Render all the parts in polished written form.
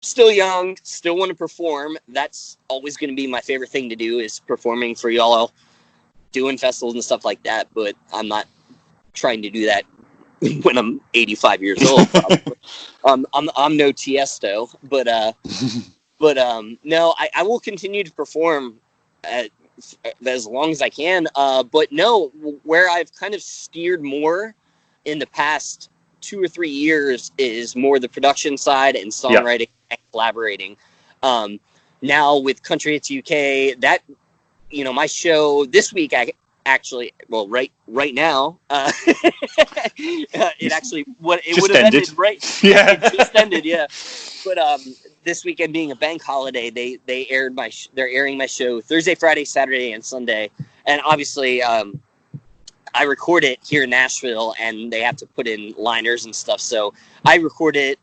still young, still want to perform. That's always going to be my favorite thing to do, is performing for y'all, doing festivals and stuff like that. But I'm not trying to do that when I'm 85 years old. I'm no Tiesto, but no, I will continue to perform as long as I can. But no, where I've kind of steered more in the past 2 or 3 years is more the production side and songwriting and collaborating. Now with Country Hits UK, that, my show this week, right now, it actually, it would have ended, right? Yeah. It just ended, yeah. But this weekend being a bank holiday, they're airing my show Thursday, Friday, Saturday, and Sunday. And obviously, I record it here in Nashville, and they have to put in liners and stuff. So I recorded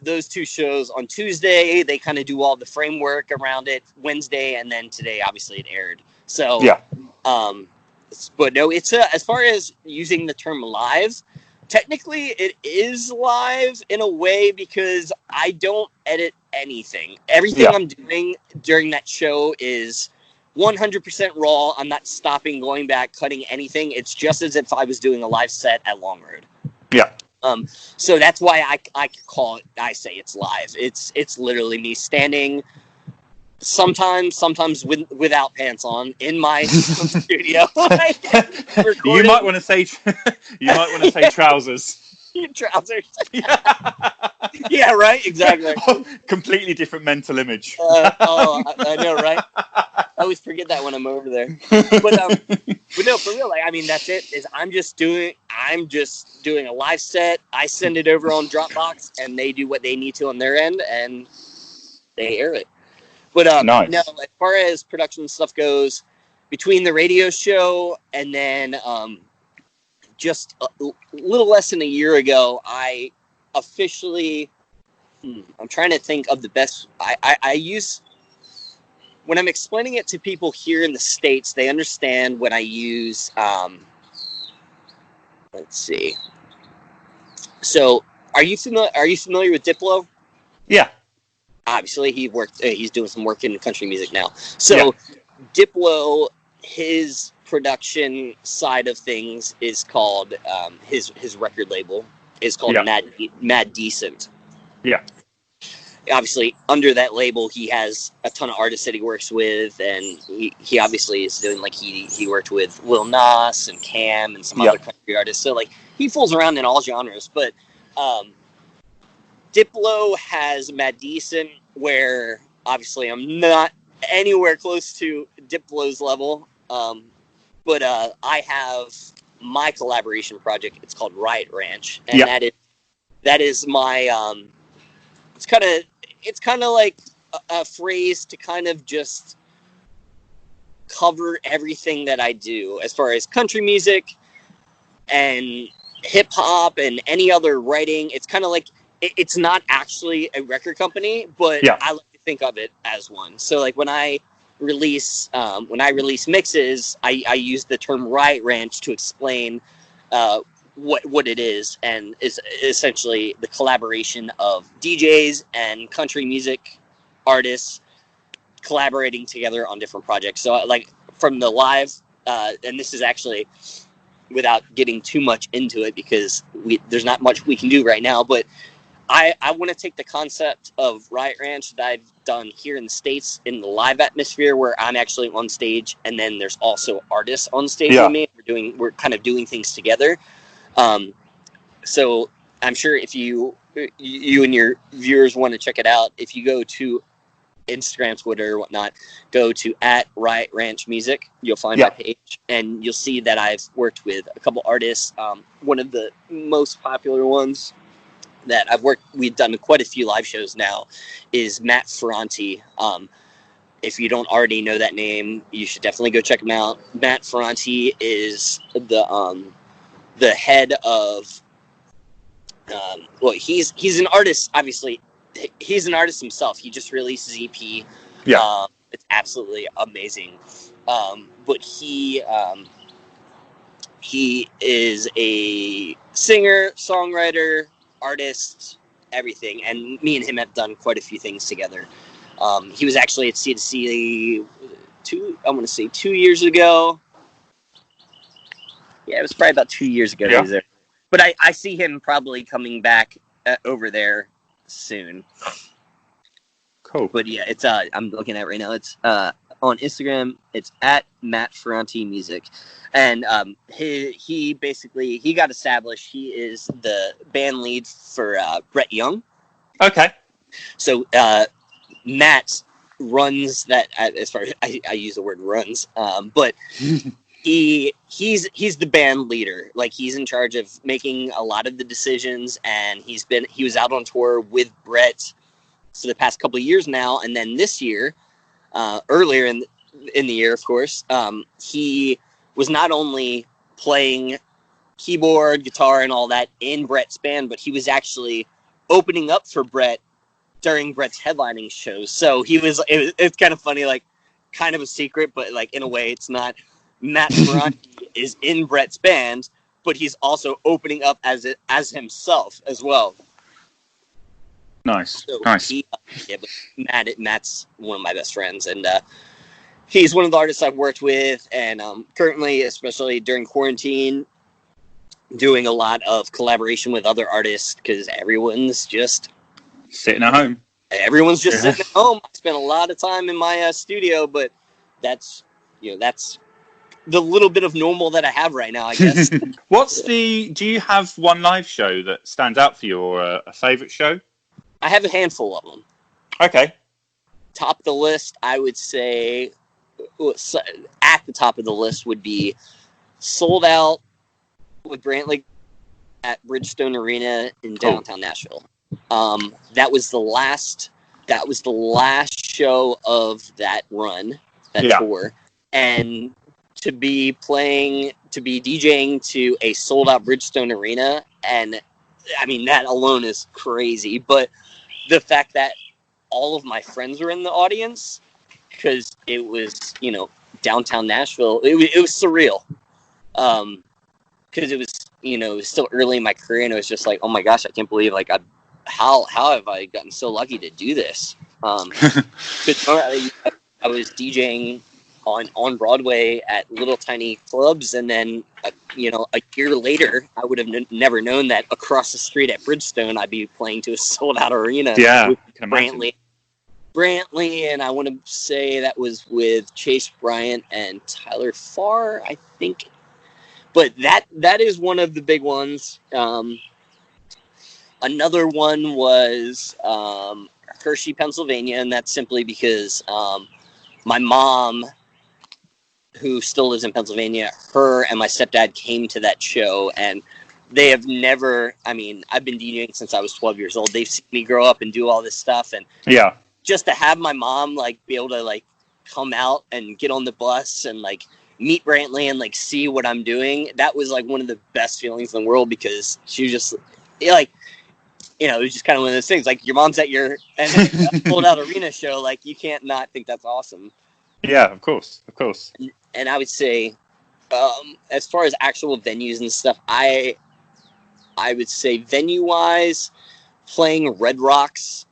those 2 shows on Tuesday. They kind of do all the framework around it Wednesday, and then today, obviously, it aired. So, yeah. But no, it's as far as using the term live, technically it is live in a way, because I don't edit anything. Everything I'm doing during that show is 100% raw. I'm not stopping, going back, cutting anything. It's just as if I was doing a live set at Long Road. Yeah. So that's why I say it's live. It's literally me standing, sometimes without pants on, in my studio. You might want to say trousers. Trousers. Yeah, right. Exactly. Completely different mental image. I know, right? I always forget that when I'm over there. But no, for real. Like, I mean, that's it. I'm just doing a live set. I send it over on Dropbox, and they do what they need to on their end, and they air it. But nice. No, as far as production stuff goes, between the radio show and then just a little less than a year ago, I officially, I'm trying to think of the best. I use, when I'm explaining it to people here in the States, they understand when I use, let's see. So are you familiar with Diplo? Yeah. Obviously, he's doing some work in country music now. So Diplo, his production side of things is called, his record label is called Mad Decent. Yeah. Obviously, under that label, he has a ton of artists that he works with, and he obviously is doing, like, he worked with Lil Nas and Cam and some other country artists. So, like, he fools around in all genres. But Diplo has Mad Decent, where obviously I'm not anywhere close to Diplo's level. But I have my collaboration project. It's called RIOT RANCH, and that is my it's kind of like a phrase to kind of just cover everything that I do as far as country music and hip hop and any other writing. It's kind of like, it's not actually a record company, but I like to think of it as one. So, like, when I release mixes, I use the term RIOT RANCH to explain what it is, and is essentially the collaboration of DJs and country music artists collaborating together on different projects. So, like, from the live, and this is actually without getting too much into it, because there's not much we can do right now, but I want to take the concept of RIOT RANCH that I've done here in the States in the live atmosphere, where I'm actually on stage, and then there's also artists on stage with me. We're kind of doing things together. So I'm sure if you and your viewers want to check it out, if you go to Instagram, Twitter, or whatnot, go to @RIOT RANCH Music. You'll find my page, and you'll see that I've worked with a couple artists. One of the most popular ones that we've done quite a few live shows now, is Matt Ferranti. If you don't already know that name, you should definitely go check him out. Matt Ferranti is the head of, he's an artist, obviously. He's an artist himself. He just released his EP. It's absolutely amazing. But he is a singer, songwriter, artist, everything. And me and him have done quite a few things together. He was actually at C2C 2 years ago. Yeah, it was probably about 2 years ago. Yeah. He was there. But I see him probably coming back over there soon. Cool. But yeah, it's I'm looking at it right now. It's on Instagram. It's at Matt Ferranti Music, and he basically got established. He is the band lead for Brett Young. Okay. So Matt runs that. As far as I use the word runs, but he's the band leader. Like, he's in charge of making a lot of the decisions, and he was out on tour with Brett for the past couple of years now, and then this year, earlier in the year, of course, he was not only playing keyboard, guitar, and all that in Brett's band, but he was actually opening up for Brett during Brett's headlining shows. So it's kind of funny, like, kind of a secret, but like in a way it's not. Matt Ferranti is in Brett's band, but he's also opening up as himself as well. Nice, so nice. But Matt's one of my best friends, and he's one of the artists I've worked with, and currently, especially during quarantine, doing a lot of collaboration with other artists because everyone's just sitting at home. Everyone's just sitting at home. I spent a lot of time in my studio, but that's the little bit of normal that I have right now, I guess. Do you have one live show that stands out for you, or a favorite show? I have a handful of them. Okay. Top of the list, I would say, at the top of the list would be Sold Out with Brantley at Bridgestone Arena in downtown Nashville. That was the last show of that run, tour, and to be DJing to a sold out Bridgestone Arena, and I mean, that alone is crazy. But the fact that all of my friends were in the audience, because it was, downtown Nashville, it was surreal. Because it was still early in my career, and it was just like, oh my gosh, I can't believe, like, how have I gotten so lucky to do this? Because I was DJing on Broadway at little tiny clubs, and then a year later, I would have never known that across the street at Bridgestone, I'd be playing to a sold out arena. Yeah, with Brantley, and I want to say that was with Chase Bryant and Tyler Farr, I think. But that is one of the big ones. Another one was Hershey, Pennsylvania, and that's simply because my mom, who still lives in Pennsylvania, her and my stepdad came to that show, and they have never, I've been DJing since I was 12 years old. They've seen me grow up and do all this stuff, and just to have my mom, like, be able to, like, come out and get on the bus and, like, meet Brantley and, like, see what I'm doing, that was, like, one of the best feelings in the world, because she was just, like, it was just kind of one of those things, like, your mom's at your sold out arena show, like, you can't not think that's awesome. Yeah, of course. And I would say, as far as actual venues and stuff, I would say venue-wise, playing Red Rocks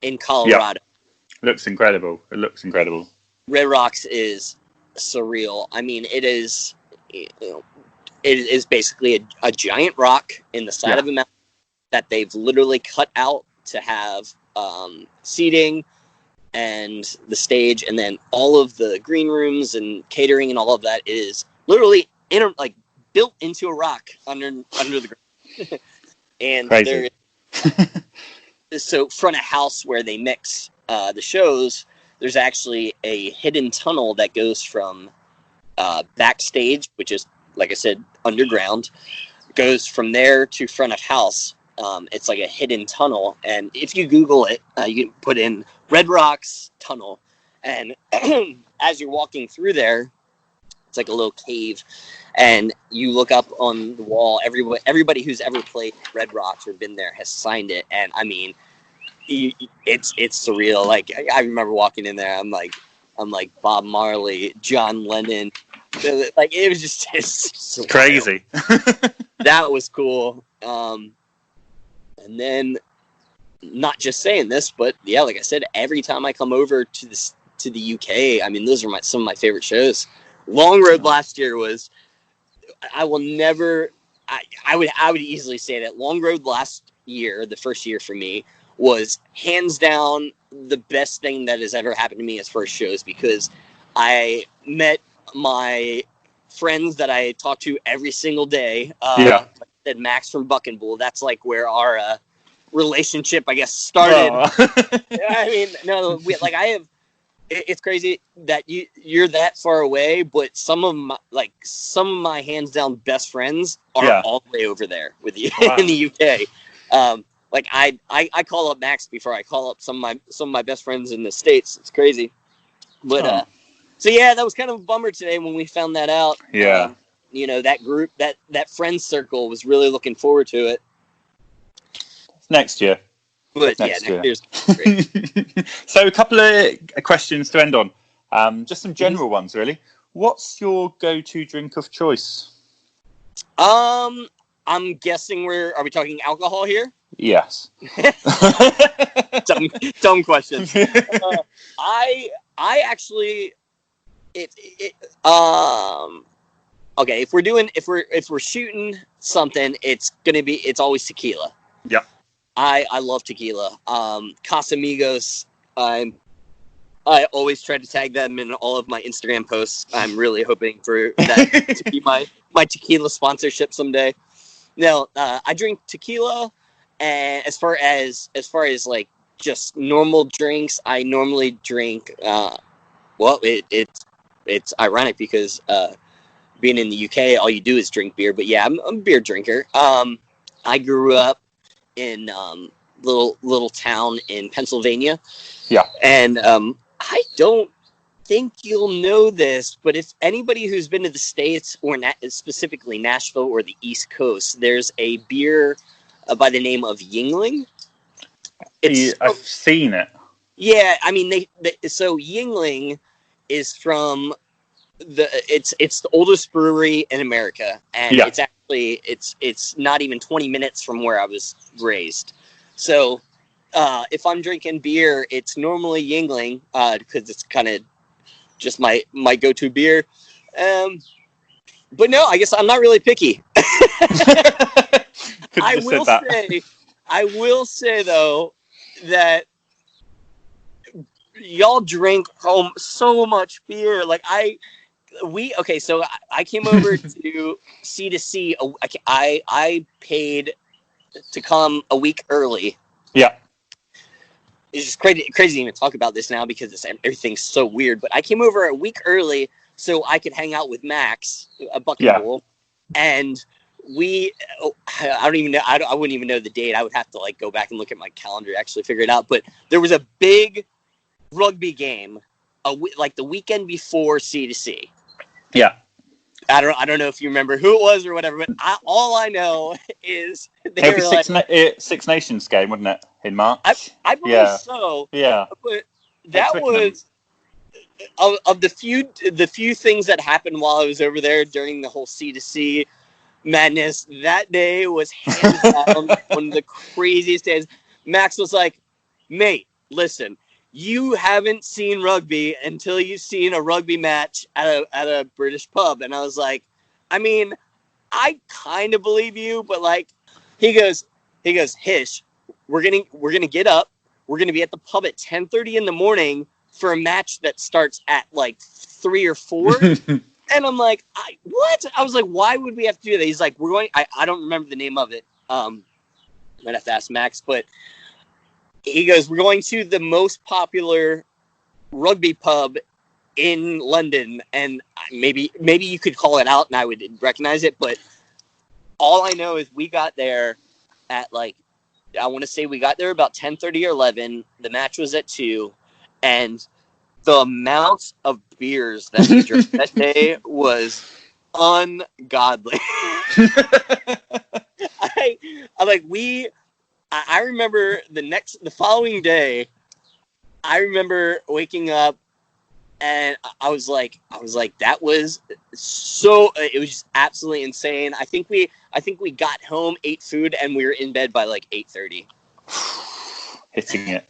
in Colorado. Yeah. It looks incredible. Red Rocks is surreal. I mean, it is basically a giant rock in the side of a mountain that they've literally cut out to have seating and the stage, and then all of the green rooms and catering and all of that is literally built into a rock under the ground. And crazy. So front of house where they mix the shows, there's actually a hidden tunnel that goes from backstage, which is, like I said, underground, goes from there to front of house. It's like a hidden tunnel, and if you Google it, you can put in Red Rocks tunnel, and as you're walking through there, it's like a little cave, and you look up on the wall. Everybody who's ever played Red Rocks or been there has signed it, and I mean, it's surreal. Like, I remember walking in there, I'm like Bob Marley, John Lennon, like, it was just it's crazy. That was cool. And then not just saying this, but yeah, like I said, every time I come over to the UK, I mean, those are some of my favorite shows. Long Road last year was, I will never, I would easily say that Long Road last year, the first year for me, was hands down the best thing that has ever happened to me as far as shows, because I met my friends that I talk to every single day. Like I said, Max from Buck and Bull, that's like where our relationship, I guess, started. I mean, no, it's crazy that you're that far away, but some of my hands down best friends are all the way over there with you in the UK. Like I call up Max before I call up some of my best friends in the States. It's crazy, but so yeah, that was kind of a bummer today when we found that out. You know, that group, that friend circle, was really looking forward to it. Next year. But next year's great. So a couple of questions to end on. Just some general ones, really. What's your go-to drink of choice? I'm guessing are we talking alcohol here? Yes. dumb question. I actually okay, if we're shooting something, it's always tequila. Yeah. I love tequila. Casamigos, I always try to tag them in all of my Instagram posts. I'm really hoping for that to be my tequila sponsorship someday. No, I drink tequila, and as far as like just normal drinks, I normally drink. It's ironic because being in the UK, all you do is drink beer. But yeah, I'm a beer drinker. I grew up in little town in Pennsylvania. Yeah. And I don't think you'll know this, but if anybody who's been to the States, or specifically Nashville or the East Coast, there's a beer by the name of Yuengling. I've seen it. Yeah, I mean, so Yuengling is from it's the oldest brewery in America, and it's actually it's not even 20 minutes from where I was raised. So if I'm drinking beer, it's normally Yuengling because it's kind of just my go-to beer. But no, I guess I'm not really picky. I will say though that y'all drink so much beer. Like so I came over to C2C. I paid to come a week early. Yeah. It's just crazy to even talk about this now because everything's so weird. But I came over a week early so I could hang out with Max, a Buck and Bull, and I don't even know. I wouldn't even know the date. I would have to go back and look at my calendar to actually figure it out. But there was a big rugby game, the weekend before C2C. Yeah. I don't know if you remember who it was or whatever, but all I know is they were Six Nations game, wasn't it, in March? I believe so. Yeah. But that was of the few things that happened while I was over there during the whole C2C madness. That day was hands down one of the craziest days. Max was like, "Mate, listen. You haven't seen rugby until you've seen a rugby match at a British pub." And I was like, I mean, I kind of believe you, but he goes, "Hish, we're gonna get up. We're gonna be at the pub at 10:30 in the morning for a match that starts at 3 or 4." And I'm like, what? I was like, why would we have to do that? He's like, we're going. I don't remember the name of it. I'm gonna have to ask Max, but. He goes, "We're going to the most popular rugby pub in London," and maybe you could call it out and I would recognize it, but all I know is we got there at I want to say we got there about 10:30 or 11. The match was at 2, and the amount of beers that we drank that day was ungodly. I remember the following day, I remember waking up and I was like, that was so, it was just absolutely insane. I think we got home, ate food, and we were in bed by 8:30. hitting it.